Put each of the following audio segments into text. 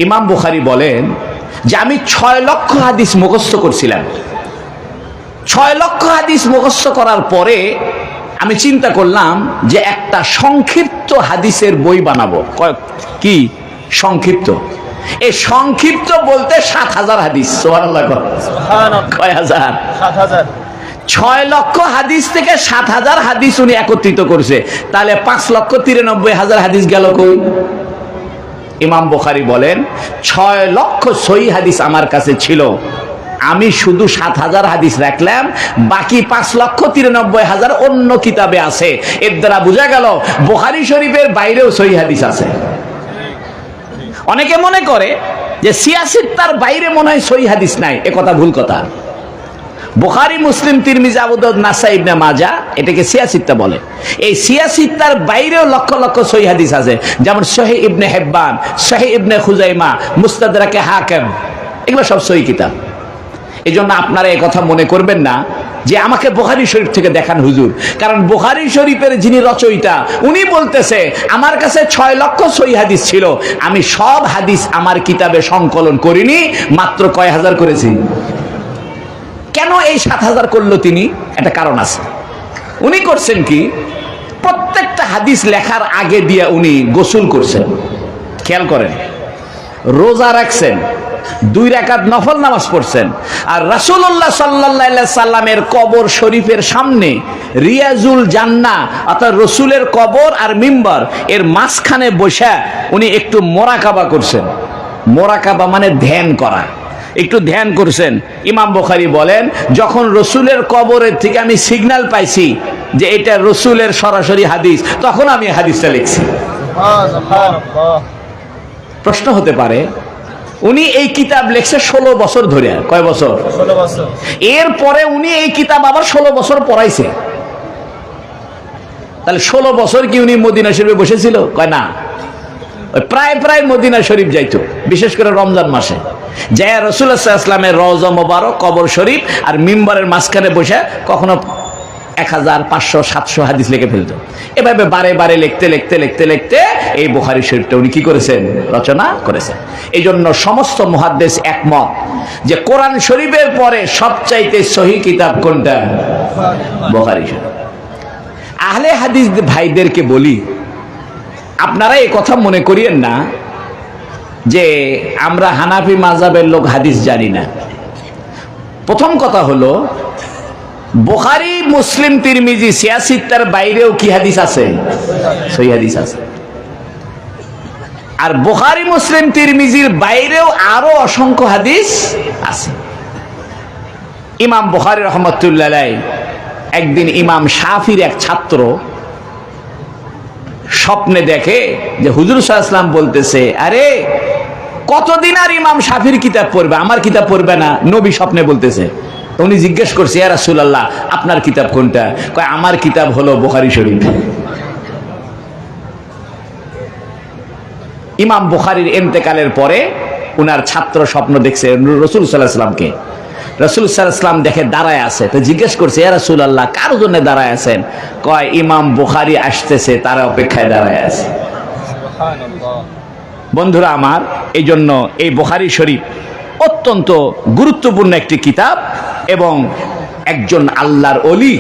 ইমাম বুখারী বলেন যে আমি 6 লক্ষ হাদিস মুখস্থ করছিলাম। 6 লক্ষ হাদিস মুখস্থ করার পরে আমি চিন্তা করলাম যে একটা সংক্ষিপ্ত হাদিসের বই বানাবো। কি সংক্ষিপ্ত? এই সংক্ষিপ্ত বলতে 7000 হাদিস। সুবহানাল্লাহ। কয় হাজার? 7000। 6 লক্ষ হাদিস থেকে 7000 হাদিস উনি একত্রিত করছে, তাহলে 5,93,000 হাদিস গেল কই? ইমাম বুখারী বলেন 6 লক্ষ সহিহ হাদিস আমার কাছে ছিল, আমি শুধু 7000 হাদিস রাখলাম, বাকি 5,93,000 অন্য কিতাবে আছে। এর দ্বারা বোঝা গেল বুখারী শরীফের বাইরেও সহিহ হাদিস আছে। অনেকে মনে করে যে সিয়াসিত্তার বাইরে মনে হয় সহিহ হাদিস নাই, এ কথা ভুল কথা। বুখারী, মুসলিম, তিরমিজি, আবু দাউদ, নাসাই, ইবনে মাজাহ এটাকে সিয়াসিত্তা বলে। এই সিয়াসিত্তার বাইরেও লক্ষ লক্ষ সহিহ হাদিস আছে, যেমন সহিহ ইবনে হিব্বান, সহিহ ইবনে খুজাইমা, মুস্তাদরাকে হাকিম, এগুলো সব সহিহ কিতাব। এই জন্য আপনারা এই কথা মনে করবেন না যে আমাকে বুখারী শরীফ থেকে দেখান হুজুর, কারণ বুখারী শরীফের যিনি রচয়িতা উনি বলতেছে আমার কাছে 6 লক্ষ সহিহ হাদিস ছিল, আমি সব হাদিস আমার কিতাবে সংকলন করিনি, মাত্র কয় হাজার করেছি। কেন এই 7000 করলো তিনি? একটা কারণ আছে। উনি করছেন কি, প্রত্যেকটা হাদিস লেখার আগে দিয়ে উনি গোসল করছেন। খেয়াল করেন, রোজা রাখছেন, 2 রাকাত নফল নামাজ পড়ছেন, আর রাসূলুল্লাহ সাল্লাল্লাহু আলাইহি সাল্লামের কবর শরীফের সামনে রিয়াজুল জান্নাহ অর্থাৎ রসুলের কবর আর মিম্বার এর মাঝখানে বসে উনি একটু মোরাকাবা করছেন। মোরাকাবা মানে ধ্যান করা, একটু ধ্যান করছেন। ইমাম বুখারী বলেন যখন রসুলের কবরের থেকে আমি সিগন্যাল পাইছি যে এটা রসুলের সরাসরি হাদিস, তখন আমি হাদিসটা লিখছি। প্রশ্ন হতে পারে উনি এই কিতাব লিখছে 16 বছর ধরে। কয় বছর? 16 বছর। এরপরে উনি এই কিতাব আবার 16 বছর পড়াইছে, তাহলে 16 বছর কি উনি মদিনা শরীফে বসেছিল? কয় না, প্রায় প্রায় মদিনা শরীফ যাইতো, বিশেষ করে রমজান মাসে যায় রাসূলুল্লাহ সাল্লাল্লাহু আলাইহি ওয়াসাল্লামের রওজা মোবারক, কবর শরীফ আর মিম্বরের মাঝখানে বসে কখনো 1000, 500, 700 হাদিস লিখে ফেলতো। এভাবে বারে বারে লিখতে লিখতে লিখতে লিখতে এই বুখারী শরীফটা উনি কি করেছেন? রচনা করেছেন। এই জন্য সমস্ত মুহাদ্দিস একমত যে কোরআন শরীফের পরে সবচাইতে সহিহ কিতাব কোনটা? বুখারী শরীফ। আহলে হাদিস ভাইদেরকে বলি, আপনারা এই কথা মনে করিয়েন না যে আমরা হানাফি মাযহাবের লোক হাদিস জানি না। প্রথম কথা হলো বুখারী, মুসলিম, তিরমিজি, সিয়াসিত্তার বাইরেও কি হাদিস আছে? সহিহ হাদিস আছে। আর বুখারী, মুসলিম, তিরমিজির বাইরেও আরো অসংখ্য হাদিস আছে। ইমাম বুখারী রাহমাতুল্লাহ আলাইহি একদিন ইমাম শাফির এক ছাত্র স্বপ্নে দেখে যে হুজুর সাল্লাল্লাহু আলাইহি ওয়াসাল্লাম বলতেছে, আরে কতদিন আর ইমাম শাফির কিতাব পড়বে, আমার কিতাব পড়বে না? নবী স্বপ্নে বলতেছে। উনি জিজ্ঞেস করছে, ইয়া রাসূলুল্লাহ আপনার কিতাব কোনটা? কয় আমার কিতাব হলো বুখারী শরীফ। ইমাম বুখারীর ইন্তেকালের পরে উনার ছাত্র স্বপ্ন দেখছে রাসূল সাল্লাল্লাহু আলাইহি ওয়াসাল্লামকে। রাসূল সাল্লাল্লাহু আলাইহি ওয়াসাল্লাম দেখে দাঁড়ায় আছে, তো জিজ্ঞেস করছে, ইয়া রাসূলুল্লাহ কার জন্য দাঁড়ায় আছেন? কয় ইমাম বুখারী আসতেছে, তার অপেক্ষায় দাঁড়ায় আছে। সুবহানাল্লাহ। বন্ধুরা আমার, এই জন্য এই বুখারী শরীফ অত্যন্ত গুরুত্বপূর্ণ একটি কিতাব এবং একজন আল্লাহর ওলি,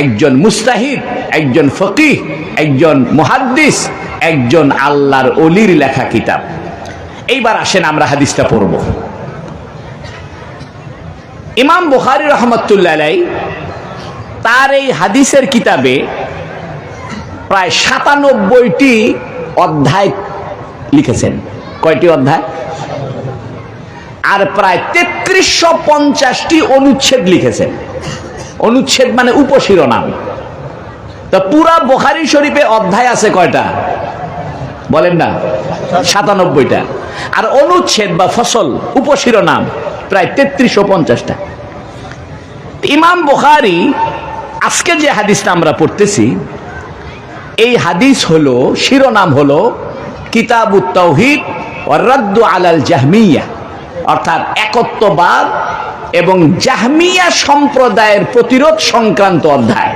একজন মুস্তাহিদ, একজন ফকিহ, একজন মুহাদ্দিস, একজন আল্লাহর ওলির লেখা কিতাব। এইবার আসেন আমরা হাদিসটা পড়ব। ইমাম বুখারী রাহমাতুল্লাহ আলাইহি তার এই হাদিসের কিতাবে প্রায় 97টি অধ্যায় লিখেছেন। কয়টি অধ্যায়? আর প্রায় 3350টি অনুচ্ছেদ লিখেছেন। অনুচ্ছেদ মানে উপশিরোনাম। তো পুরা বুখারী শরীফে অধ্যায় আছে কয়টা? বলেন না? 97টা। আর অনুচ্ছেদ বা ফসল, উপশিরোনাম প্রায় 3350টা। ইমাম বুখারী আজকে যে হাদিসটা আমরা পড়তেছি, এই হাদিস হলো, শিরোনাম হলো কিতাবুত তাওহীদ ওয়া রাদ্দু আলাল জাহমিয়া, অর্থাৎ একত্ববাদ এবং জাহমিয়া সম্প্রদায়ের প্রতিরোধ সংক্রান্ত অধ্যায়।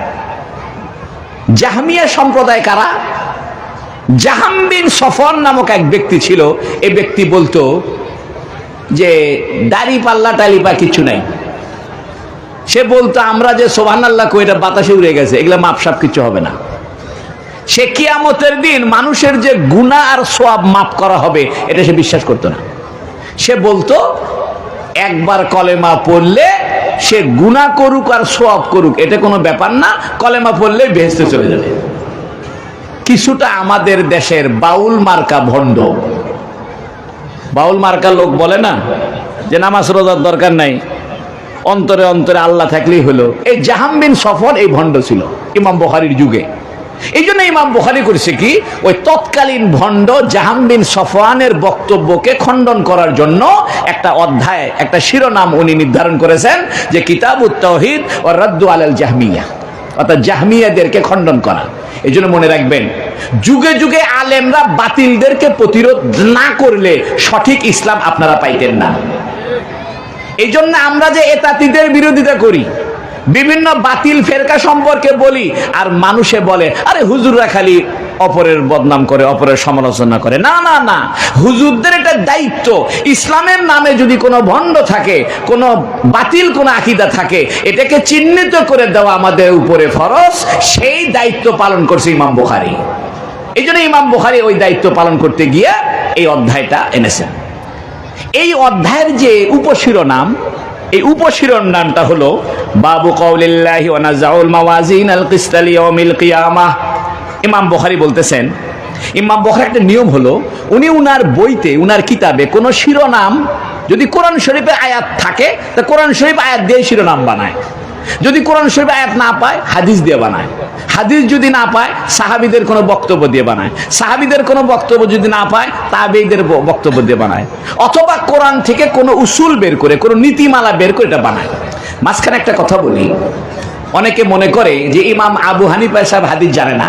জাহমিয়া সম্প্রদায় কারা? জাহাম বিন সফর নামক এক ব্যক্তি ছিল। এই ব্যক্তি বলতো যে দাড়ি পাল্লা টালিপা কিছু নাই। সে বলতো আমরা যে সুবহানাল্লাহ কই এটা বাতাসে উড়ে গেছে, এগুলা মাপসাপ কিছু হবে না। সে কিয়ামতের দিন মানুষের যে গুনাহ আর সওয়াব মাপ করা হবে এটা সে বিশ্বাস করতো না। সে বলতো একবার কলেমা পড়লে সে গুনাহ করুক আর সওয়াব করুক এটা কোনো ব্যাপার না, কলেমা পড়লে বেহেশতে চলে যাবে। কিছুটা আমাদের দেশের বাউল মার্কা ভণ্ড, বাউল মার্কা লোক বলে না যে নামাজ রোজার দরকার নাই, অন্তরে অন্তরে আল্লাহ থাকলেই হলো। এই জাহাম বিন সফর এই ভণ্ড ছিল ইমাম বুখারীর যুগে। এই জন্য ইমাম বুখারী করেছে কি, ওই তৎকালীন ভণ্ড জাহাম বিন সফওয়ানের বক্তব্যকে খণ্ডন করার জন্য একটা অধ্যায়, একটা শিরোনাম উনি নির্ধারণ করেছেন যে কিতাবুত তাওহীদ ওয়া রাদ্দু আলাল জাহমিয়া, অর্থাৎ জাহমিয়াদেরকে খণ্ডন করা। এই জন্য মনে রাখবেন, যুগে যুগে আলেমরা বাতিলদেরকে প্রতিরোধ না করলে সঠিক ইসলাম আপনারা পাইতেন না। এই জন্য আমরা যে এতাতিদের বিরোধিতা করি, বিভিন্ন বাতিল ফেরকা সম্পর্কে বলি, আর মানুষে বলে আরে হুজুররা খালি অপরের বদনাম করে, অপরের সমালোচনা করে। না না না, হুজুরদের এটা দায়িত্ব, ইসলামের নামে যদি কোনো ভণ্ড থাকে, কোনো বাতিল কোনো আকীদা থাকে, এটাকে চিহ্নিত করে দেওয়া আমাদের উপরে ফরজ। সেই দায়িত্ব পালন করছে ইমাম বুখারী। এই জন্য ইমাম বুখারী ওই দায়িত্ব পালন করতে গিয়ে এই অধ্যায়টা এনেছেন। এই অধ্যায়ের যে উপশিরোনাম, এই উপশিরোনামটা হলো বাবু কাউলিল্লাহি ওয়া নাযাউল মাওয়াজিন আল কিসতা লিয়াউমিল কিয়ামাহ। ইমাম বুখারী বলতেছেন, ইমাম বুখারীর একটা নিয়ম হলো, উনি উনার বইতে, উনার কিতাবে কোনো শিরোনাম যদি কোরআন শরীফের আয়াত থাকে তা কোরআন শরীফ আয়াত দিয়ে শিরোনাম বানায়। যদি কোরআন শরীফ আয়াত না পায় হাদিস দিয়ে বানায়। হাদিস যদি না পায় সাহাবীদের কোনো বক্তব্য দিয়ে বানায়। সাহাবীদের কোনো বক্তব্য যদি না পায় তাবেঈদের বক্তব্য দিয়ে বানায়। অথবা কোরআন থেকে কোনো উসুল বের করে, কোনো নীতিমালা বের করে এটা বানায়। মাঝখানে একটা কথা বলি, অনেকে মনে করে যে ইমাম আবু হানিফা সাহেব হাদিস জানে না।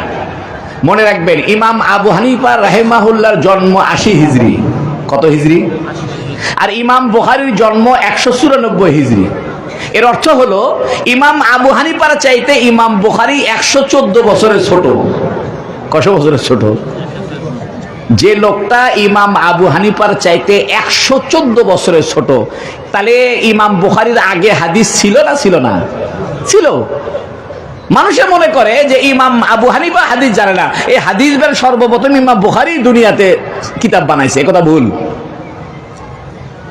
মনে রাখবেন, ইমাম আবু হানিফা রাহিমাহুল্লাহর জন্ম 80 হিজরি। কত হিজরি? আর ইমাম বুখারীর জন্ম 194 হিজরি। এর অর্থ হলো ইমাম আবু হানিফার চাইতে ইমাম বুখারী 114 বছরের ছোট। কত বছরের ছোট? যে লোকটা ইমাম আবু হানিফার চাইতে 114 বছরের ছোট, তাহলে ইমাম বুখারীর আগে হাদিস ছিল না ছিল না? ছিল। মানুষে মনে করে যে ইমাম আবু হানিফা হাদিস জানে না, এই হাদিস বের সর্বপ্রথম ইমাম বুখারী দুনিয়াতে কিতাব বানাইছে। কথা ভুল।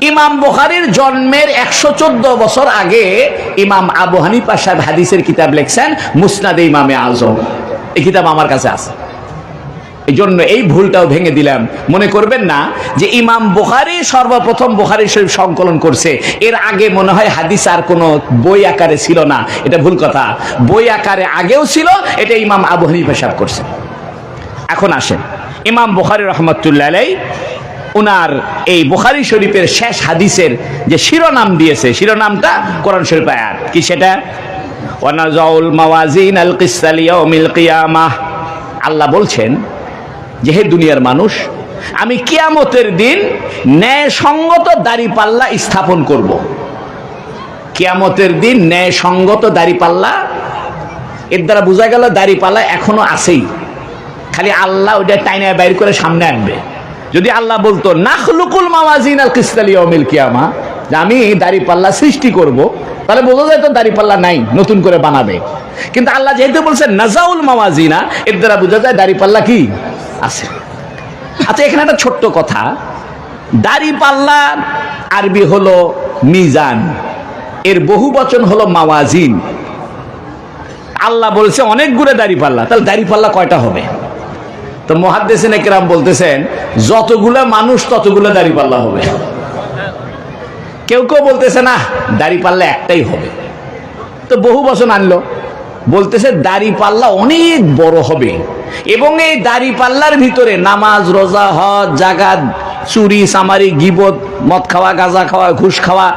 ইমাম বুখারীর জন্মের 114 বছর আগে ইমাম আবু হানিফা সাহেব হাদিসের কিতাব লিখছেন, মুসনাদে ইমামে আজম। এই কিতাব আমার কাছে আছে। এই জন্য এই ভুলটাও ভেঙে দিলাম। মনে করবেন না যে ইমাম বুখারী সর্বপ্রথম বুখারী শরীফ সংকলন করছে, এর আগে মনে হয় হাদিস আর কোনো বই আকারে ছিল না। এটা ভুল কথা। বই আকারে আগেও ছিল, এটা ইমাম আবু হানিফা সাহেব করছে। এখন আসেন, ইমাম বুখারী রাহমাতুল্লাহ আলাইহি উনার এই বুখারী শরীফের শেষ হাদিসের যে শিরোনাম দিয়েছে, শিরোনামটা কোরআন শরীফ আয়াত কি, সেটা ওয়া নাযাউল মাওয়াজিন আল কিসতা লিয়াউমিল কিয়ামাহ। আল্লাহ বলছেন যে হে দুনিয়ার মানুষ, আমি কিয়ামতের দিন ন্যায়সঙ্গত দাড়িপাল্লা স্থাপন করব। কিয়ামতের দিন ন্যায়সঙ্গত দাড়িপাল্লা, এর দ্বারা বোঝা গেল দাড়িপাল্লা এখনো আছেই, খালি আল্লাহ ওটা টাইনা বাইর করে সামনে আনবে। যদি আল্লাহ বলতো নাখলুকুল মাওয়াজিন আল কিসতা লিয়াউমিল কিয়ামাহ, যে আমি দাড়িপাল্লা সৃষ্টি করব, তাহলে বোঝা যায় তো দাড়িপাল্লা নাই, নতুন করে বানাবে। কিন্তু আল্লাহ যেহেতু বলছেন নাযাউল মাওয়াজিনা, এর দ্বারা বোঝা যায় দাড়িপাল্লা কি আছে। আচ্ছা, এখানে একটা ছোট্ট কথা, দাড়িপাল্লা আরবি হলো মিজান, এর বহু বচন হলো মাওয়াজিন। আল্লাহ বলছে অনেকগুলো দাড়িপাল্লা, তাহলে দাড়িপাল্লা কয়টা হবে? তো মুহাদ্দিসিন ইকরাম বলতেছেন যতগুলো মানুষ ততগুলো দাড়িপাল্লা হবে। কেউ কেউ বলতেছে না দাড়িপাল্লা একটাই হবে। তো বহু বচন আনলো, বলতেছে দাড়িপাল্লা অনেক বড় হবে, এবং এই দাড়িপাল্লার ভিতরে নামাজ, রোজা, হজ, জাকাত, চুরি, চামারি, গীবত, মদ খাওয়া, গাঁজা খাওয়া, ঘুষ খাওয়া,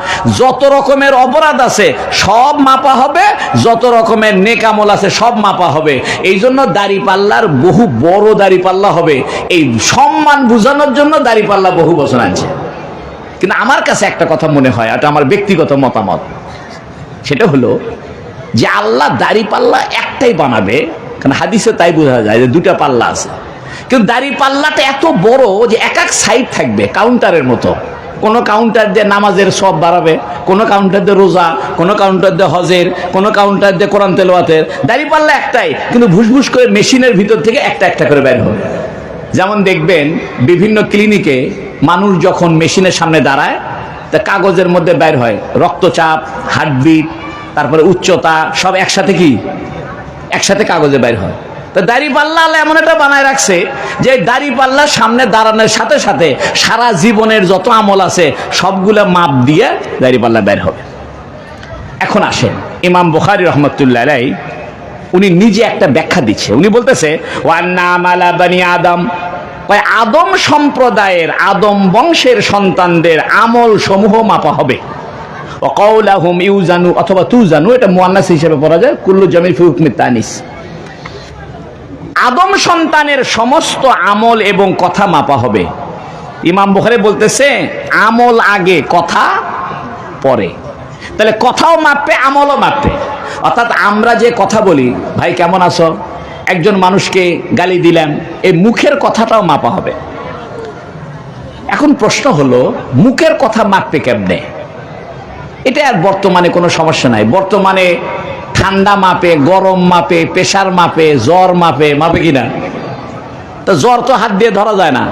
যত রকমের অপরাধ আছে সব মাপা হবে, যত রকমের নেক আমল আছে সব মাপা হবে। এই জন্য দাড়িপাল্লার বহু বড় দাড়িপাল্লা হবে। এই সম্মান বোঝানোর জন্য দাড়িপাল্লা বহু বছর আছে। কিন্তু আমার কাছে একটা কথা মনে হয়, এটা আমার ব্যক্তিগত মতামত, সেটা হলো যে আল্লাহ দাড়িপাল্লা একটাই বানাবে, কারণ হাদিসে তাই বোঝা যায় যে দুটা পাল্লা আছে। কিন্তু দাড়ি পাল্লাটা এত বড় যে এক এক সাইড থাকবে কাউন্টারের মতো। কোন কাউন্টার দিয়ে নামাজের সব বাড়াবে, কোন কাউন্টার দিয়ে রোজা, কোন কাউন্টার দিয়ে হজের, কোন কাউন্টার দিয়ে কোরআন তেলাওয়াতের। দাড়ি পাল্লা একটাই, কিন্তু ভুসভুস করে মেশিনের ভিতর থেকে একটা একটা করে বের হবে। যেমন দেখবেন বিভিন্ন ক্লিনিকে মানুষ যখন মেশিনের সামনে দাঁড়ায়, তা কাগজের মধ্যে বের হয় রক্তচাপ, হার্টবিট, তারপরে উচ্চতা, সব একসাথে কি একসাথে কাগজে বের হয়। তো দাড়ি পাল্লা আল্লাহ এমন একটা বানায় রাখছে যে দাড়ি পাল্লার সামনে দাঁড়ানোর সাথে সাথে সারা জীবনের যত আমল আছে সবগুলো মাপ দিয়ে দাড়ি পাল্লা বের হবে। এখন আসেন ইমাম বুখারী রহমতুল্লাহ আলাইহি, উনি নিজে একটা ব্যাখ্যা দিচ্ছে। উনি বলতেছে ওয়ান্না আমালা বানি আদম, আদম সম্প্রদায়ের, আদম বংশের সন্তানদের আমল সমূহ মাপা হবে। ওয়াকাউলাহুম ইউজানু অথবা তুজানু, এটা মুয়ান্নাস হিসেবে পড়া যায়, কুল্লু জামিল ফি হুকমি তানিস। আদম সন্তানের সমস্ত আমল এবং কথা মাপা হবে। ইমাম বুখারী বলতেছে আমল আগে, কথা পরে। তাহলে কথাও মাপবে, আমলও মাপবে। অর্থাৎ আমরা যে কথা বলি, ভাই কেমন আছো, একজন মানুষকে গালি দিলাম, এই মুখের কথাটাও মাপা হবে। এখন প্রশ্ন হলো মুখের কথা মাপবে কেমনে? এটা আর বর্তমানে কোনো সমস্যা নাই। বর্তমানে ঠান্ডা মাপে, গরম মাপে, প্রেসার মাপে, জ্বর মাপে, মাপে কিনা? তো জ্বর তো হাত দিয়ে ধরা যায় না,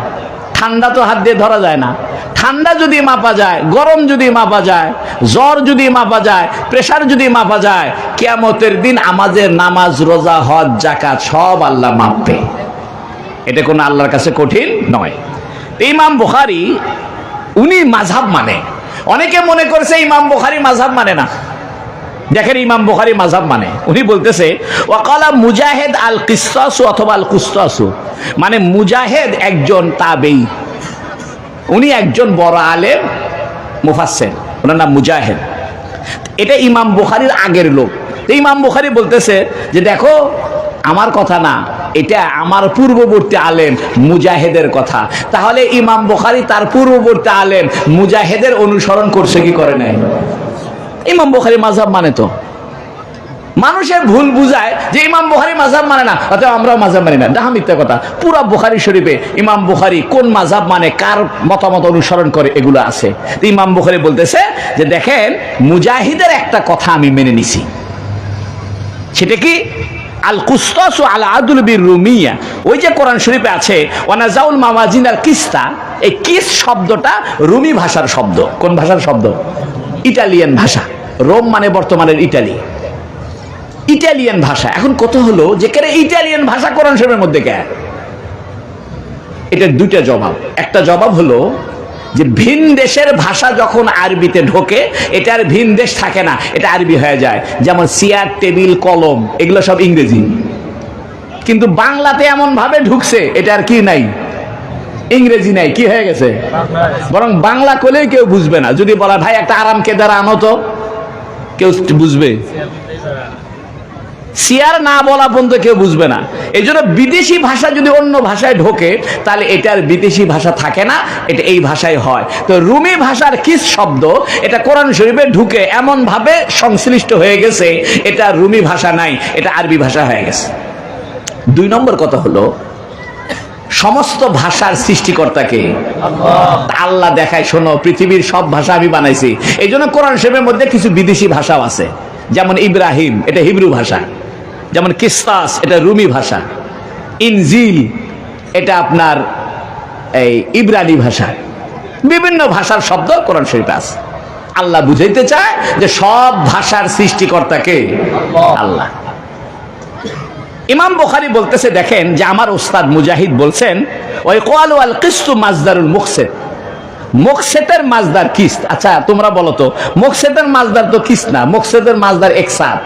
ঠান্ডা তো হাত দিয়ে ধরা যায় না। ঠান্ডা যদি মাপা যায়, গরম যদি মাপা যায়, জ্বর যদি মাপা যায়, প্রেসার যদি মাপা যায়, কিয়ামতের দিন আমাদের নামাজ, রোজা, হজ, যাকাত সব আল্লাহ মাপবে। এটা কোনো আল্লাহর কাছে কঠিন নয়। ইমাম বুখারী উনি মাযহাব মানে, অনেকে মনে করছে ইমাম বুখারী মাযহাব মানে না। দেখেন ইমাম বুখারী মাযহাব মানে। উনি বলতেছে ওয়াকালা মুজাহিদ আল কিসসাসু অথবা আল কুসতাসু, মানে মুজাহিদ একজন তাবেঈ, উনি একজন বড় আলেম মুফাসসির, ওনার নাম মুজাহিদ। এটা ইমাম বুখারীর আগের লোক। ইমাম বুখারী বলতেছে যে দেখো আমার কথা না, এটা আমার পূর্ববর্তী আলেম মুজাহিদের কথা। তাহলে ইমাম বুখারী তার পূর্ববর্তী আলেম মুজাহিদের অনুসরণ করছে কি করে নাই? ইমাম বুখারী মাযহাব মানে। তো মানুষের ভুল বুঝায় যে ইমাম বুখারী মাযহাব মানে না, অথবা আমরাও মাযহাব মানি না। ডাহা মিথ্যা কথা। পুরা বুখারী শরীফে ইমাম বুখারী কোন মাযহাব মানে, কার মতামত অনুসরণ করে, এগুলো আছে। ইমাম বুখারী বলতেছে যে দেখেন মুজাহিদের একটা কথা আমি মেনে নিছি, সেটা কি আল কুসতাসু আল আদল বির রুমিয়া। ওই যে কোরআন শরীফে আছে ওয়ানাজাউল মাওয়াজিন আল কিসতা, এই কিস শব্দটা রুমি ভাষার শব্দ। কোন ভাষার শব্দ? ইটালিয়ান ভাষা। রোম মানে বর্তমানের ইটালি, ইটালিয়ান ভাষা। এখন কথা হলো যে কেন ইটালিয়ান ভাষা কোরআন শরীফের মধ্যে কেন? এটার দুইটা জবাব। একটা জবাব হলো যে ভিন দেশের ভাষা যখন আরবিতে ঢোকে, এটা আর ভিন দেশ থাকে না, এটা আরবি হয়ে যায়। যেমন চেয়ার, টেবিল, কলম, এগুলো সব ইংরেজি। কিন্তু বাংলাতে এমন ভাবে ঢুকছে, এটা আর কি নাই, ইংরেজি নাই, কি হয়ে গেছে? বরং বাংলা করলেই কেউ বুঝবে না। যদি বলা ভাই একটা আরাম কেদারা আনো, তো কেউ বুঝবে? চেয়ার না বলা পর্যন্ত কেউ বুঝবে না। এই জন্য বিদেশি ভাষা যদি অন্য ভাষায় ঢোকে, তাহলে এটার বিদেশি ভাষা থাকে না, এটা এই ভাষায় হয়। তো রুমি ভাষার কিস শব্দ, এটা কোরআন শরীফে ঢুকে এমন ভাবে সংশ্লিষ্ট হয়ে গেছে, এটা রুমি ভাষা নাই, এটা আরবি ভাষা হয়ে গেছে। দুই নম্বর কথা হলো সমস্ত ভাষার সৃষ্টিকর্তাকে আল্লাহ। দেখায় শোনো, পৃথিবীর সব ভাষা আমি বানাইছি। এই জন্য কোরআন শরীফের মধ্যে কিছু বিদেশি ভাষাও আছে। যেমন ইব্রাহিম, এটা হিব্রু ভাষা। যেমন কিসতাস, এটা রুমি ভাষা। ইনজিল, এটা আপনার এই ইব্রানি ভাষা। বিভিন্ন ভাষার শব্দ কোরআন শরীফে আছে। আল্লাহ বুঝাইতে চায় যে সব ভাষার সৃষ্টিকর্তাকে আল্লাহ। ইমাম বুখারী বলতেছে দেখেন যে আমার ওস্তাদ মুজাহিদ বলছেন ওই ক্বালু আল কিসতু মাজদারুল মুকসিত, মুকসিতের মাজদার কিস্ত। আচ্ছা তোমরা বলো তো, মুকসিতের মাজদার তো কিস্ত না, মুকসিতের মাজদার একসাথ।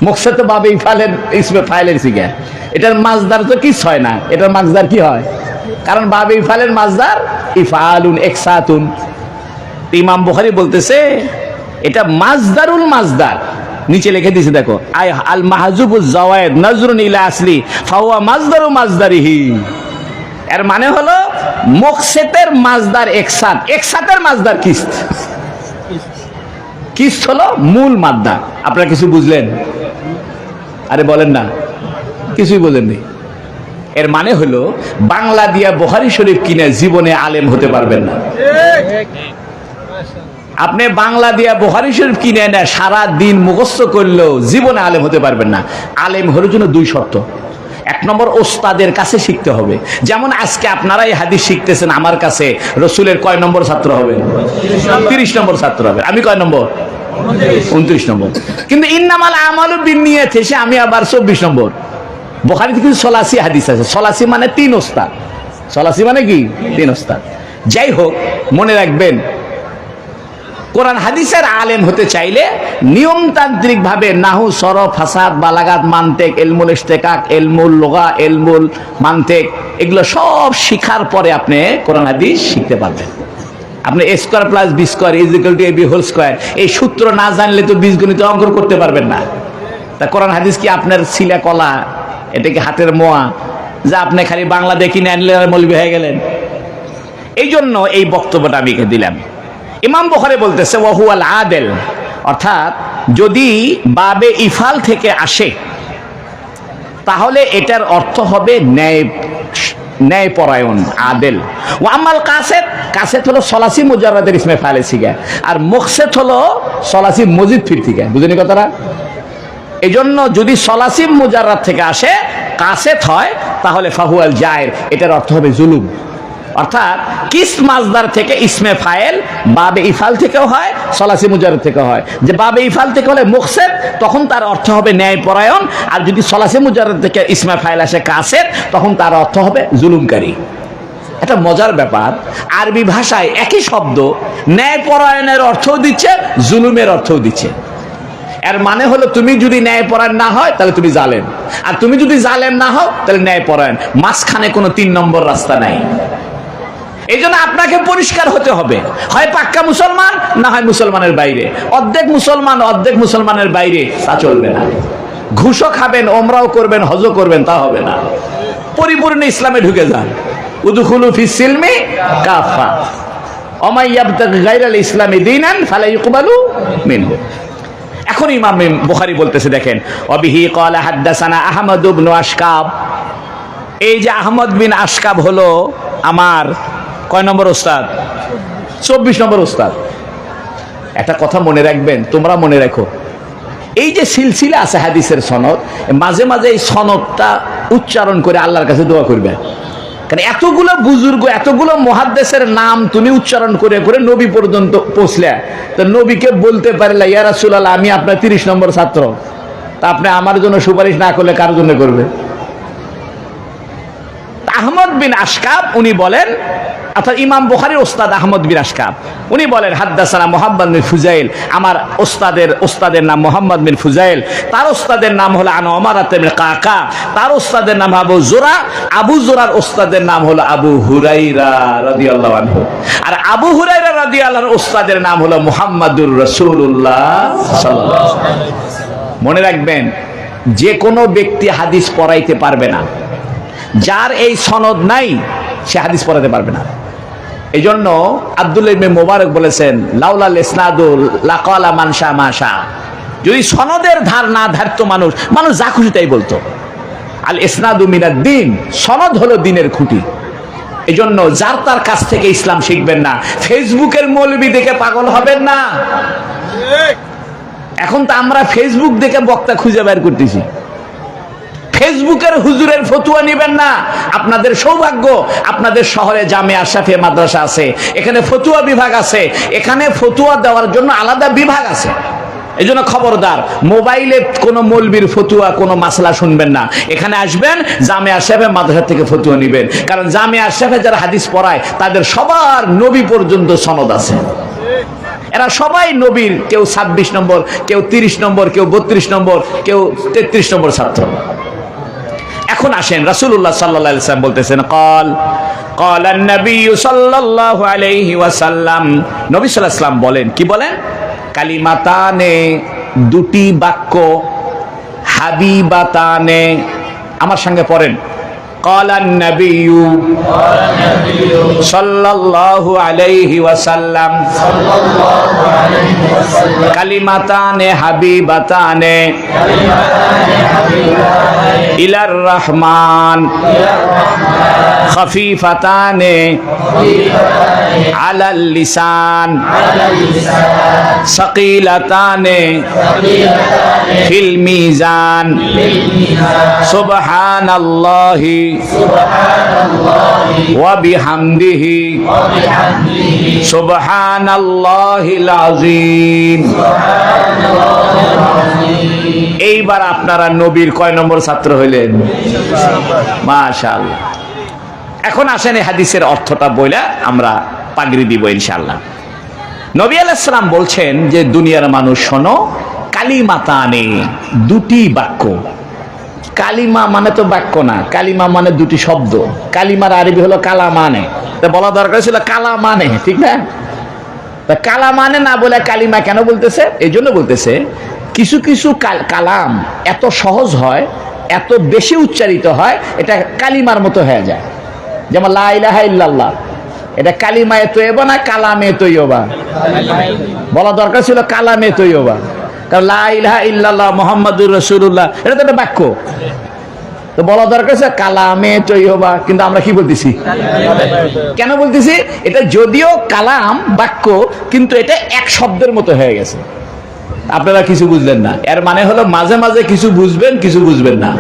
মুকসিত তো বাবে ইফালের ইসমে ফাইলের সিগা, এটার মাজদার তো কিস হয় না, এটার মাজদার কি হয়? কারণ বাবে ইফালের মাজদার ইফালুন, একসাতুন। ইমাম বুখারী বলতেছে এটা মাজদারুল মাজদার। নিচে লিখে দিয়েছে দেখো, আই আল মাহজুবুজ জাওয়ায়েদ নজরুন ইলা আসলি ফাওয়া মাজদারু মাজদারিহি। এর মানে হলো মুকসিতের মাজদার একসাথ, একসাথের মাজদার কিস্ত। কিস্ত হলো মূল মাদ্দা। আপনারা কিছু বুঝলেন? আরে বলেন না, কিছুই বলেননি। এর মানে হলো বাংলা দিয়া বুখারী শরীফ কিনে জীবনে আলেম হতে পারবেন না। আপনি বাংলা দিয়া বুখারী শরীফ কিনে না সারা দিন মুখস্থ করলেও জীবনে আলেম হতে পারবেন না। আলেম হওয়ার জন্য দুই শর্ত। এক নম্বর, ওস্তাদের কাছে শিখতে হবে। যেমন আজকে আপনারা এই হাদিস শিখতেছেন আমার কাছে, রসুলের কয় নম্বর ছাত্র হবে? 30 নম্বর ছাত্র হবে। আমি কয় নম্বর? 29 নম্বর। কিন্তু ইন্নামাল আমালু বিন্নিয়াত এসে আমি আবার 24 নম্বর। বুখারীতে কিন্তু 84 হাদিস আছে। 84 মানে 3 ওস্তাদ। 84 মানে কি? 3 ওস্তাদ। যাই হোক, মনে রাখবেন, কোরআন হাদিসের আলেম হতে চাইলে নিয়মতান্ত্রিক ভাবে নাহু, সরফ, ফাসাদ, বালাগাত, মান্তেক, এলমুল ইশতেকাক, এলমুল লুগা, এলমুল মান্তেক, এগুলো সব শিখার পরে আপনি কোরআন হাদিস শিখতে পারবেন। আপনি a square plus b square is equal to ab whole square এই সূত্র না জানলে তো বীজগণিত অঙ্ক করতে পারবেন না। তা কোরআন হাদিস কি আপনার ছিলা কলা? এটা কি হাতের মোয়া যা আপনি খালি বাংলা দেখি না আনলে মৌলবি হয়ে গেলেন? এই জন্য এই বক্তব্যটা আমি দিলাম। ইমাম বুখারী বলতেছে ওয়াহুয়াল আদেল, অর্থাৎ যদি বাবে ইফাল থেকে আসে তাহলে এটার অর্থ হবে ন্যায়পরায়ণ, আদেল। ও আমাল কাসেদ, কাসেদ হলো সলাসি মুজাররাদের ইসমে ফাইলে সিগা, আর মুকসেদ হলো সলাসি মজিদ ফির থেকে। বুঝেনি কথাটা? এই জন্য যদি সলাসি মুজাররাদ থেকে আসে কাসেদ হয় তাহলে ফাহুয়াল জায়ের, এটার অর্থ হবে জুলুম। অর্থাৎ কিস মাজদার থেকে ইসমে ফাইল বাবে ইফাল থেকেও হয়, সলাসি মুজাররাদ থেকেও হয়। যে বাবে ইফাল থেকে হলে মুকসেদ, তখন তার অর্থ হবে ন্যায়পরায়ণ। আর যদি সলাসি মুজাররাদ থেকে ইসমে ফাইল আসে কাসেদ, তখন তার অর্থ হবে জুলুমকারী। এটা মজার ব্যাপার, আরবি ভাষায় একই শব্দ ন্যায়পরায়ণের অর্থও দিচ্ছে, জুলুমের অর্থও দিচ্ছে। এর মানে হলো তুমি যদি ন্যায়পরায়ণ না হয় তাহলে তুমি জালেম, আর তুমি যদি জালেম না হও তাহলে ন্যায়পরায়ণ। মাঝখানে কোনো 3 নম্বর রাস্তা নাই। এই জন্য আপনাকে পরিষ্কার হতে হবে, হয় পাক্কা মুসলমান না হয় মুসলমানের বাইরে। অর্ধেক মুসলমান অর্ধেক মুসলমানের বাইরে, তা চলবে না। ঘুষও খাবেন, ওমরাও করবেন, হজও করবেন, তা হবে না। পরিপূর্ণ ইসলামে ঢুকে যান। উদখুলু ফিস সিলমি কাফা ওয়া মান ইয়াবতাগি গায়রাল ইসলামি দীনান ফালা ইউকবালু মিনহু। এখন ইমাম বুখারী বলতেছে, দেখেন, ওয়াবিহি ক্বালা হাদাসানা আহমদ ইবনে আশকাব। এই যে আহমদ বিন আশকাব হলো আমার কয় নম্বর ওস্তাদ? 24 নম্বর ওস্তাদ। একটা কথা মনে রাখবেন, তোমরা মনে রাখো, এই যে সিলসিলা আছে হাদিসের সনদ, মাঝে মাঝে এই সনদটা উচ্চারণ করে আল্লাহর কাছে দোয়া করবে। কারণ এতগুলো বুজুর্গ, এতগুলো মুহাদ্দিসের নাম তুমি উচ্চারণ করে করে নবী পর্যন্ত পৌঁছলে, তো নবীকে বলতে পারলে ইয়া রাসূলুল্লাহ আমি আপনার 30 নম্বর ছাত্র, তা আপনি আমার জন্য সুপারিশ না করলে কার জন্য করবে? আহমদ বিন আশকাব উনি বলেন, অর্থাৎ ইমাম বুখারীর ওস্তাদ আহমদ বিন আশকাব, উনি বলেন হাদাসানা মুহাম্মদ বিন ফুজাইল। আমার ওস্তাদের নাম মুহাম্মদ বিন ফুজাইল, তার ওস্তাদের নাম হলো আন ওমারাত বিন কাকা, তার ওস্তাদের নাম আবু জুরা, আবু জুরার ওস্তাদের নাম হলো আবু হুরাইরা রাদিয়াল্লাহু আনহু, আর আবু হুরাইরা রাদিয়াল্লাহু আনহু ওস্তাদের নাম হলো মুহাম্মাদুর রাসূলুল্লাহ সাল্লাল্লাহু আলাইহি ওয়াসাল্লাম। মনে রাখবেন, যে কোনো ব্যক্তি হাদিস পড়াইতে পারবে না, যার এই সনদ নাই সে হাদিস পড়াতে পারবে না। এই জন্য আব্দুল্লাহ ইবনে মুবারক বলেছেন, লাউলাল ইসনাদু লাকালা মান শা মা শা। যদি সনদের ধার না ধারতো মানুষ যা খুশি তাই বলতো। আল ইসনাদু মিনাদ দ্বীন, সনদ হলো দ্বীনের খুঁটি। এই জন্য যার তার কাছ থেকে ইসলাম শিখবেন না, ফেসবুকের মৌলবি দেখে পাগল হবেন না। এখন তো আমরা ফেসবুক দেখে বক্তা খুঁজে বের করতেছি। ফেসবুকের হুজুরের ফতুয়া নেবেন না। আপনাদের সৌভাগ্য, আপনাদের শহরে জামিয়া আশরাফিয়া মাদ্রাসা আছে, এখানে ফতুয়া বিভাগ আছে, এখানে ফতুয়া দেওয়ার জন্য আলাদা বিভাগ আছে। এই জন্য খবরদার, মোবাইলে কোনো মৌলবীর ফতুয়া, কোনো মাসলা শুনবেন না। এখানে আসবেন, জামিয়া আশরাফিয়া মাদ্রাসা থেকে ফতুয়া নেবেন। কারণ জামিয়া আশরাফিয়া যারা হাদিস পড়ায় তাদের সবার নবী পর্যন্ত সনদ আছে। এরা সবাই নবীর, কেউ 26 নম্বর, কেউ 30 নম্বর, কেউ 32 নম্বর, কেউ 33 নম্বর ছাত্র। এখন আসেন, রাসূলুল্লাহ সাল্লাল্লাহু আলাইহি ওয়াসাল্লাম বলতেছেন, ক্বালান নবী সাল্লাল্লাহু আলাইহি ওয়াসাল্লাম, নবী সাল্লাল্লাহু আলাইহি ওয়াসাল্লাম বলেন, কি বলেন? কালিমাতানে, দুটি বাক্য, হাবিবাতানে, আমার সঙ্গে পড়েন, قال النبي صلى الله عليه وسلم كلمتان حبيبتان إلى الرحمن خفيفتان على اللسان ثقيلتان في الميزان سبحان الله وبحمده سبحان الله العظيم। এইবার আপনারা নবীর কয় নম্বর ছাত্র হইলেন? মাশাআল্লাহ। এখন আসেন এই হাদিসের অর্থটা বইলা আমরা পাগড়ি দিব ইনশাআল্লাহ। নবী আলাইহিস সালাম বলছেন যে দুনিয়ার মানুষ শোনো, কালিমাতানে, দুটি বাক্য। কালিমা মানে তো বাক্য না, কালিমা মানে দুটি শব্দ। কালিমার আরবি হলো কালা মানে, তা বলা দরকার ছিল কালা মানে, ঠিক না? তা কালা মানে না বলে কালিমা কেন বলতেছে? এই জন্য বলতেছে কিছু কিছু কালাম এত সহজ হয়, এত বেশি উচ্চারিত হয়, এটা কালিমার মতো হয়ে যায়। যেমন লা ইলাহা ইল্লাল্লাহ, এটা কালিমায়ে তৈয়বা না কালামে তৈয়বা? বলা দরকার ছিল কালামে তৈয়বা, কারণ লা ইলাহা ইল্লাল্লাহ মুহাম্মাদুর রাসূলুল্লাহ এটা তো একটা বাক্য, তো বলা দরকার ছিল কালামে তৈয়বা, কিন্তু আমরা কি বলতেছি? কেন বলতেছি? এটা যদিও কালাম বাক্য, কিন্তু এটা এক শব্দের মতো হয়ে গেছে। আপনারা কিছু বুঝলেন না, এর মানে হলো মাঝে মাঝে কিছু বুঝবেন, কিছু বুঝবেন না।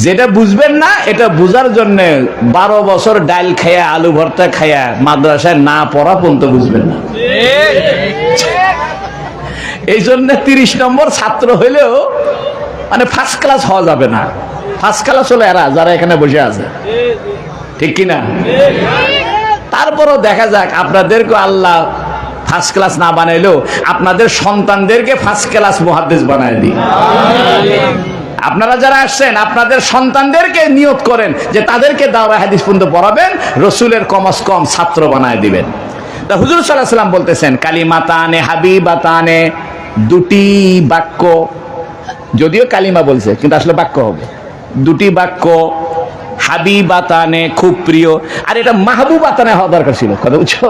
যেটা বুঝবেন না এটা বুঝার জন্য 12 বছর ডাল খায়া আলু ভর্তা খায়া মাদ্রাসায় না পড়া পর্যন্ত বুঝবেন না। এই জন্য 30 নম্বর ছাত্র হইলেও মানে ফার্স্ট ক্লাস হওয়া যাবে না। ফার্স্ট ক্লাস হলো এরা যারা এখানে বসে আছে, ঠিক কিনা? তারপরও দেখা যাক, আপনাদেরকে আল্লাহ ফার্স্ট ক্লাস না বানাইলেও আপনাদের সন্তানদেরকে ফার্স্ট ক্লাস মুহাদ্দিস বানায় দিই। আপনারা যারা আসছেন আপনাদের সন্তানদেরকে নিয়ত করেন যে তাদেরকে দাওরায়ে হাদিস পর্যন্ত পড়াবেন, রসুলের কমস কম ছাত্র বানায় দিবেন। তা হুজুর সাল্লাল্লাহু আলাইহি ওয়াসাল্লাম বলতেছেন কালিমাতানে হাবিবাতানে, দুটি বাক্য। যদিও কালিমা বলছে কিন্তু আসলে বাক্য হবে, দুটি বাক্য। হাবিবাতানে, খুব প্রিয়। আর এটা মাহবুবাতানে হওয়া দরকার ছিল, কথা বুঝছো?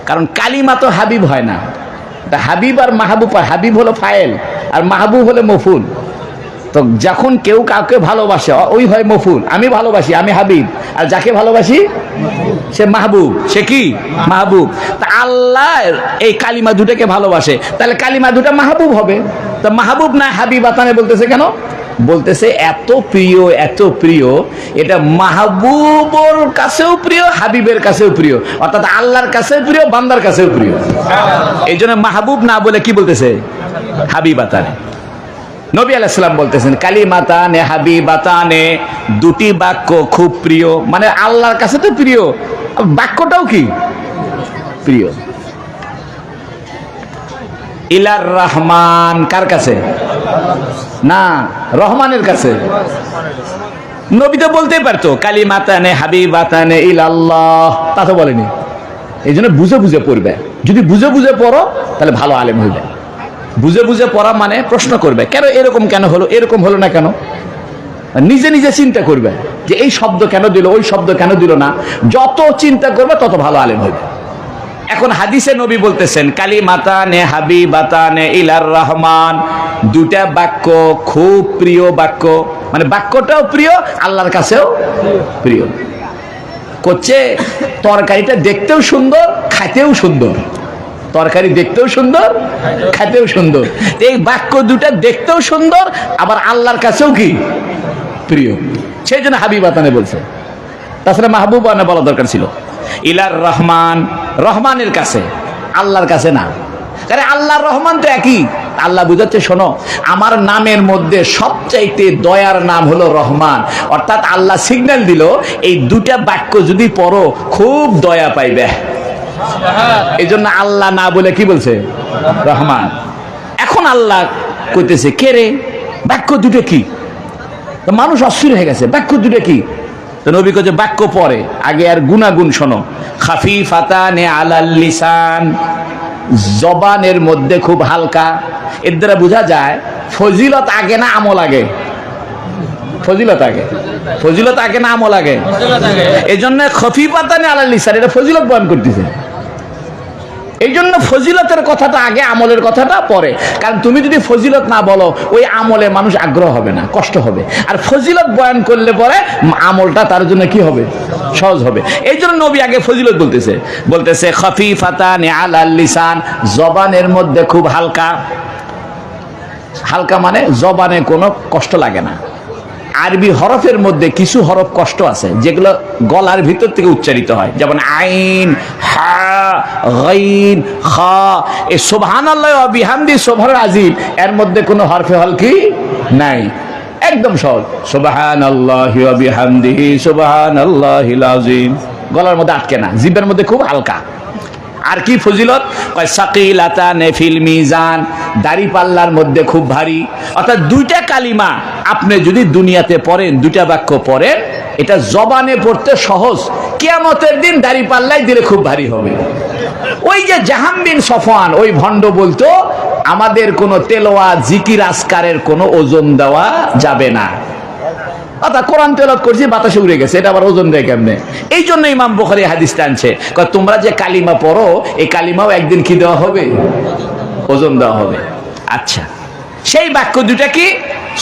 কারণ কালিমা তো হাবিব হয় না, এটা হাবিব আর মাহবুব হয়। হাবিব হলো ফাইল আর মাহবুব হলো মফুল। তো যখন কেউ কাউকে ভালোবাসে ওই হয় মফুল, আমি ভালোবাসি, আমি হাবিব। আর যাকে ভালোবাসি সে মাহবুব, সে কি? মাহবুব। তা আল্লাহ এই কালিমা দুটাকে ভালোবাসে, তাহলে কালিমা দুটা মাহবুব হবে। তা মাহবুব না হাবিবাতানে বলতেছে কেন? বলতেছে এত প্রিয়, এত প্রিয়, এটা মাহবুবর কাছেও প্রিয়, হাবিবের কাছেও প্রিয়, অর্থাৎ আল্লাহর কাছেও প্রিয়, বান্দার কাছেও প্রিয়। এই জন্য মাহবুব না বলে কি বলতেছে? হাবিবাতানে। নবী আলাইহিস সালাম বলতেছেন কালিমাতানে হাবিবাতানে, দুটি বাক্য খুব প্রিয়, মানে আল্লাহর কাছে তো প্রিয়, বাক্যটাও কি প্রিয়। ইলার রহমান, কার কাছে? না, রহমানের কাছে। নবী তো বলতেই পারতো কালিমাতানে হাবিবাতানে ইলাল্লাহ, তা তো বলেনি। এই জন্য বুঝে বুঝে পড়বে। যদি বুঝে বুঝে পড়ো তাহলে ভালো আলেম হইবে। বুঝে বুঝে পড়া মানে প্রশ্ন করবে, কেন এরকম, কেন হলো এরকম, হলো না কেন? নিজে নিজে চিন্তা করবে যে এই শব্দ কেন দিল, ওই শব্দ কেন দিল না। যত চিন্তা করবে তত ভালো আলেম হইবে। এখন হাদিসে নবী বলতেছেন কালিমাতানে হাবিবাতানে ইলার রহমান, দুটা বাক্য খুব প্রিয় বাক্য, মানে বাক্যটাও প্রিয়, আল্লাহর কাছেও প্রিয়। করছে তরকারিটা দেখতেও সুন্দর, খাইতেও সুন্দর। তরকারি দেখতেও সুন্দর, খাইতেও সুন্দর। এই বাক্য দুটা দেখতেও সুন্দর, আবার আল্লাহর কাছেও কি প্রিয়। সেই জন্য হাবিবাতানে বলছে, তাছাড়া মাহবুবানে বলা দরকার ছিল। ইলার রহমান, রহমানের কাছে, আল্লাহর কাছে না। আরে আল্লাহর রহমান তো একই। আল্লাহ বুঝাচ্ছে শোনো, আমার নামের মধ্যে সবচাইতে দয়ার নাম হলো রহমান, অর্থাৎ আল্লাহ সিগন্যাল দিল এই দুটা বাক্য যদি পড়ো খুব দয়া পাইবে। এই জন্য আল্লাহ না বলে কি বলছে? রহমান। এখন আল্লাহ কইতেছে কে রে, বাক্য দুটো কি? তো মানুষ অস্থির হয়ে গেছে, বাক্য দুটো কি? তো নবী কইছে বাক্য পরে, আগে আর গুনাগুন শোনো। খাফিফাতানে আলাল লিসান, জবানের মধ্যে খুব হালকা। এর দ্বারা বোঝা যায় ফজিলত আগে না আমল আগে? ফজিলত আগে, ফজিলত আগে না আমল আগে? এই জন্য খফিফাতানি আলাল লিসান, এটা ফজিলত বয়ান করতেছে। এই জন্য ফজিলতের কথাটা আগে, আমলের কথাটা পরে। কারণ তুমি যদি ফজিলত না বলো, ওই আমলে মানুষ আগ্রহ হবে না, কষ্ট হবে। আর ফজিলত বয়ান করলে পরে আমলটা তার জন্য কি হবে? সহজ হবে। এই জন্য নবী আগে ফজিলত বলতেছে খফিফাতানি আলাল লিসান, জবানের মধ্যে খুব হালকা। হালকা মানে জবানে কোনো কষ্ট লাগে না। আরবি হরফের মধ্যে কিছু হরফ কষ্ট আছে যেগুলো গলার ভিতর থেকে উচ্চারিত হয়, যেমন আইন, হা, গাইন, খা। এই সুবহানাল্লাহ ওয়া বিহামদি, সুবহানাল আজিম, এর মধ্যে কোনো হরফে হলকি নাই, একদম সহজ। সুবহানাল্লাহি ওয়া বিহামদিহি সুবহানাল্লাহিল আযীম, গলার মধ্যে আটকে না, জিহ্বার মধ্যে খুব হালকা। আর কি ফজিলত? সাকিলাতান ফিল মিজান, দাড়ি পাল্লার মধ্যে খুব ভারী। অর্থাৎ দুইটা কালিমা আপনি যদি দুনিয়াতে পড়েন, দুইটা বাক্য পড়েন, এটা জবানে পড়তে সহজ, কিয়ামতের দিন দাড়ি পাল্লায় দিলে খুব ভারী হবে। ওই যে জাহাম বিন সফওয়ান, ওই ভণ্ড বলতো আমাদের কোনো তেলাওয়াত, জিকির, আজকারের কোনো ওজন দেওয়া যাবে না। অর্থাৎ কোরআন তেলাওয়াত করছি, বাতাসে উড়ে গেছে, এটা আবার ওজন দেয় কেমনে? এই জন্য ইমাম বুখারী হাদিসটা আনছে, তোমরা যে কালিমা পড়ো, এই কালিমাও একদিন কি দেওয়া হবে? ওজন দেওয়া হবে। আচ্ছা, সেই বাক্য দুটা কি?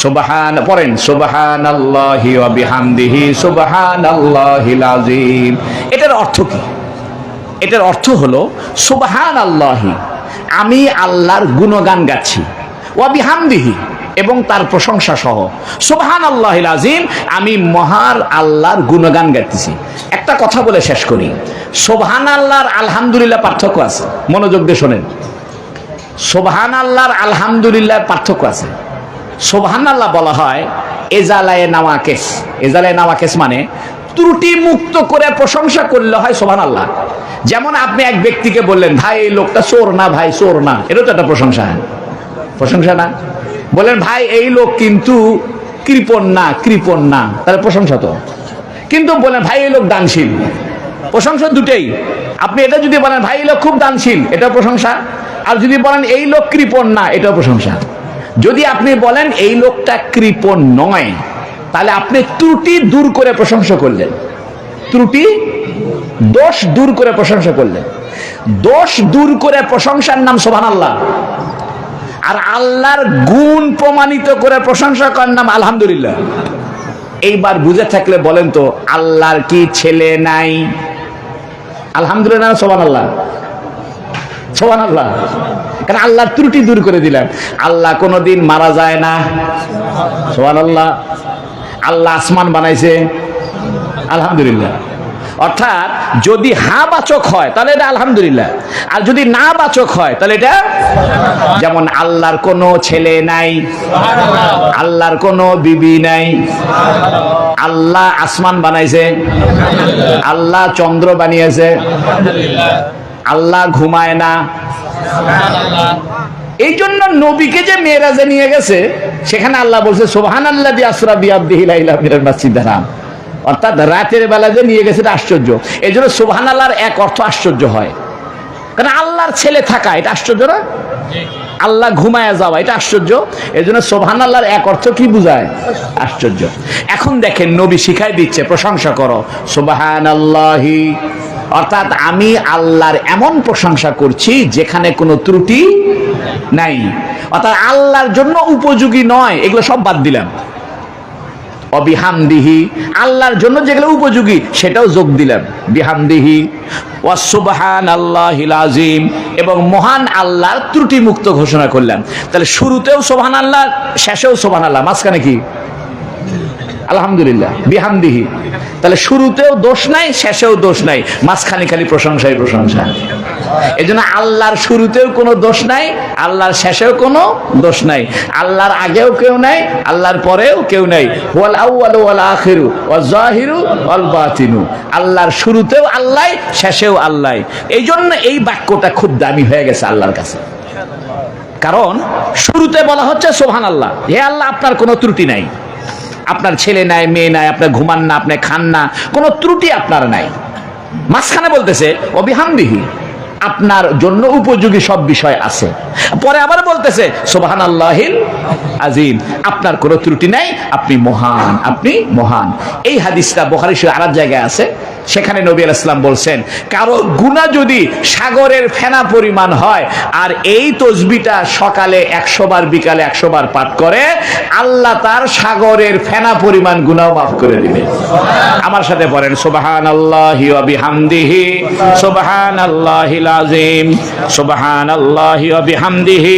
সুবহান, পড়েন সুবহানাল্লাহি ওয়া বিহামদিহি সুবহানাল্লাহিল আযীম। এটার অর্থ কি? এটার অর্থ হলো সুবহানাল্লাহি, আমি আল্লাহর গুণগান গাচ্ছি, ওয়া বিহামদিহি, এবং তার প্রশংসা সহ, সুবহানাল্লাহিল আযীম, আমি মহান আল্লাহর গুণগান গাইতেছি। একটা কথা বলে শেষ করি, সুবহানাল্লাহর আলহামদুলিল্লাহ পার্থক্য আছে, মনোযোগ দিয়ে শোনেন। সুবহানাল্লাহর আলহামদুলিল্লাহ পার্থক্য আছে। সুবহানাল্লাহ বলা হয় এজালায়ে নাওয়াকেস। এজালায়ে নাওয়াকেস মানে ত্রুটি মুক্ত করে প্রশংসা করলে হয় সুবহানাল্লাহ। যেমন আপনি এক ব্যক্তিকে বললেন, ভাই এই লোকটা চোর না, ভাই চোর না, এটা তো একটা প্রশংসা, প্রশংসা না? বলেন ভাই এই লোক কিন্তু কৃপণ না, কৃপণ না, তাহলে প্রশংসা তো। কিন্তু বলেন ভাই এই লোক দানশীল, প্রশংসা দুটেই। আপনি এটা যদি বলেন ভাই এই লোক খুব দানশীল, এটা প্রশংসা। আর যদি বলেন এই লোক কৃপণ না, এটাও প্রশংসা। যদি আপনি বলেন এই লোকটা কৃপণ নয়, তাহলে আপনি ত্রুটি দূর করে প্রশংসা করলেন, ত্রুটি, দোষ দূর করে প্রশংসা করলেন। দোষ দূর করে প্রশংসার নাম সুবহানাল্লাহ। আর আল্লাহর গুণ প্রমাণিত করে প্রশংসা করার নাম আলহামদুলিল্লাহ। এইবার বুঝে থাকলে বলেন তো, আল্লাহর কি ছেলে নাই? আলহামদুলিল্লাহ, সুবহানাল্লাহ, সুবহানাল্লাহ। কারণ আল্লাহর ত্রুটি দূর করে দিলাম। আল্লাহ কোনোদিন মারা যায় না, সুবহানাল্লাহ। আল্লাহ আসমান বানাইছে, আলহামদুলিল্লাহ। অর্থাৎ যদি হা বাচক হয় তাহলে এটা আলহামদুলিল্লাহ, আর যদি না বাচক হয় তাহলে এটা, যেমন আল্লাহর কোনো ছেলে নাই, আল্লাহর কোনো বিবি নাই, আল্লাহ আসমান বানাইছে, আল্লাহ চন্দ্র বানিয়েছে, আল্লাহ ঘুমায় না। এই জন্য নবীকে যে মেরাজে নিয়ে গেছে, সেখানে আল্লাহ বলছে সুবহানাল্লাযী আসরা বিআবদিহি লাইলা মিনাল মাসজিদিল হারাম। অর্থাৎ রাতের বেলা যে নিয়ে গেছে, এটা আশ্চর্য। এই জন্য সুবহানাল্লাহর এক অর্থ আশ্চর্য হয়, কারণ আল্লাহর ছেলে থাকা, এটা আশ্চর্য না? আল্লাহ ঘুমায় যাওয়া, এটা আশ্চর্য। এই জন্য সুবহানাল্লাহর এক অর্থ কি বুঝায়? আশ্চর্য। এখন দেখেন নবী শিখাই দিচ্ছে, প্রশংসা করো সুবহানাল্লাহি, অর্থাৎ আমি আল্লাহর এমন প্রশংসা করছি যেখানে কোনো ত্রুটি নাই। অর্থাৎ আল্লাহর জন্য উপযোগী নয়, এগুলো সব বাদ দিলাম। অবিহামদিহি, আল্লাহর জন্য যেগুলো উপযোগী সেটাও যোগ দিলাম, বিহামদিহি ওয়া সুবহানাল্লাহিল আযীম, এবং মহান আল্লাহর ত্রুটি মুক্ত ঘোষণা করলাম। তাহলে শুরুতেও সুবহানাল্লাহ, শেষেও সুবহানাল্লাহ, মাঝখানে কি? আলহামদুলিল্লাহ, বিহামদিহি। তাহলে শুরুতেও দোষ নাই, শেষেও দোষ নাই, মাঝখানে খালি প্রশংসাই প্রশংসা। এই জন্য আল্লাহর শুরুতেও কোনো দোষ নাই, আল্লাহর শেষেও কোনো দোষ নাই, আল্লাহর আগেও কেউ নাই, আল্লাহর পরেও কেউ নাই। ওয়াল আউয়ালু ওয়াল আখিরু ওয়াজ জাহিরু ওয়াল বাতিনু, আল্লাহর শুরুতেও আল্লাহ, শেষেও আল্লাহ। এই জন্য এই বাক্যটা খুব দামি হয়ে গেছে আল্লাহর কাছে। কারণ শুরুতে বলা হচ্ছে সুবহানাল্লাহ, হে আল্লাহ আপনার কোনো ত্রুটি নাই, আপনার ছেলে নাই, মেয়ে নাই, আপনি ঘুমান না, আপনি খান না, কোনো ত্রুটি আপনার নাই। মাঝখানে বলতেছে অবিহামদিহি, আপনার জন্য উপযোগী সব বিষয় আছে। পরে আবার বলতেছে সুবহানাল্লাহিল আজিম, আপনার কোনো ত্রুটি নাই, আপনি মহান, আপনি মহান। এই হাদিসটা বুখারী শরীফ আরেক জায়গায় আছে। সেখানে নবী আলাইহিস সালাম বলছেন, কারো গুনাহ যদি সাগরের ফেনা পরিমাণ হয় আর এই তসবিহটা সকালে 100 বার বিকালে 100 বার পাঠ করে, আল্লাহ তার সাগরের ফেনা পরিমাণ গুনাহ মাফ করে দিবে। আমার সাথে পড়েন সুবহানাল্লাহি ওয়া বিহামদিহি সুবহানাল্লাহিল আযীম সুবহানাল্লাহি ওয়া বিহামদিহি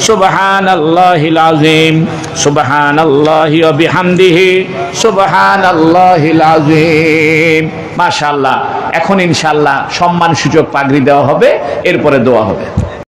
সুবহানাল্লাহিল আযীম সুবহানাল্লাহি ওয়া বিহামদিহি সুবহানাল্লাহিল আযীম। মাশাআল্লাহ। এখন ইনশাআল্লাহ সম্মান সূচক পাগড়ি দেওয়া হবে, এরপরে দোয়া হবে।